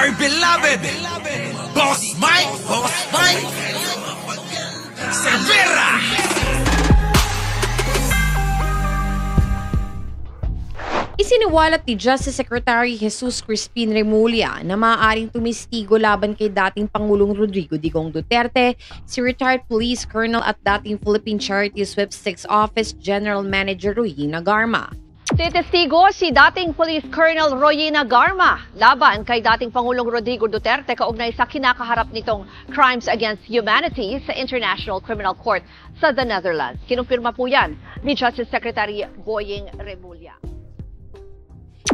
Our beloved Boss Mike Cervera. Isiniwalat ni Justice Secretary Jesus Crispin Remulla na maaaring tumistigo laban kay dating Pangulong Rodrigo Digong Duterte, si retired police colonel at dating Philippine Charity Sweep 6 Office General Manager Royina Garma. Testigo si dating Police Colonel Royina Garma laban kay dating Pangulong Rodrigo Duterte kaugnay sa kinakaharap nitong Crimes Against Humanity sa International Criminal Court sa The Netherlands. Kinumpirma po yan ni Justice Secretary Boying Remulla.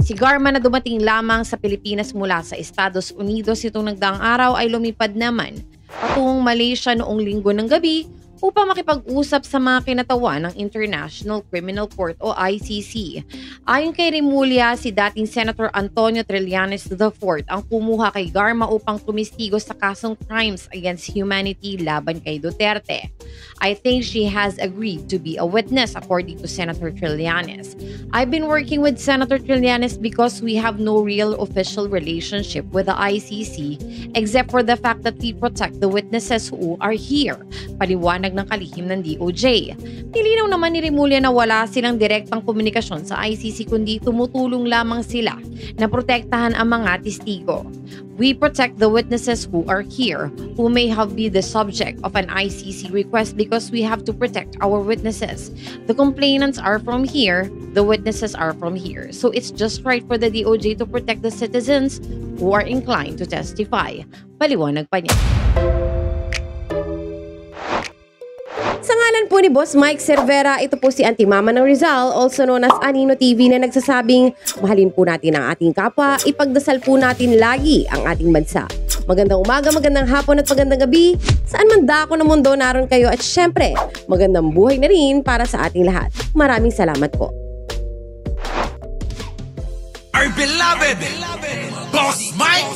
Si Garma na dumating lamang sa Pilipinas mula sa Estados Unidos itong nagdaang araw ay lumipad naman patungong Malaysia noong Linggo ng gabi upang makipag-usap sa mga kinatawan ng International Criminal Court o ICC. Ayon kay Remulla, si dating Senator Antonio Trillanes IV ang kumuha kay Garma upang tumistigo sa kasong Crimes Against Humanity laban kay Duterte. I think she has agreed to be a witness, according to Senator Trillanes. I've been working with Senator Trillanes because we have no real official relationship with the ICC except for the fact that we protect the witnesses who are here. Paliwanag ng kalihim ng DOJ. Nilinaw naman ni Remulla na wala silang direktang komunikasyon sa ICC kundi tumutulong lamang sila na protektahan ang mga testigo. We protect the witnesses who are here, who may have been the subject of an ICC request because we have to protect our witnesses. The complainants are from here, the witnesses are from here. So it's just right for the DOJ to protect the citizens who are inclined to testify. Paliwanag pa niya. Sa ngalan po ni Boss Mike Cervera, ito po si Auntie Mama ng Rizal, also known as Anino TV, na nagsasabing mahalin po natin ang ating kapwa, ipagdasal po natin lagi ang ating bansa. Magandang umaga, magandang hapon at magandang gabi, saan man dako ng mundo naroon kayo, at syempre, magandang buhay na rin para sa ating lahat. Maraming salamat po. Our beloved Boss Mike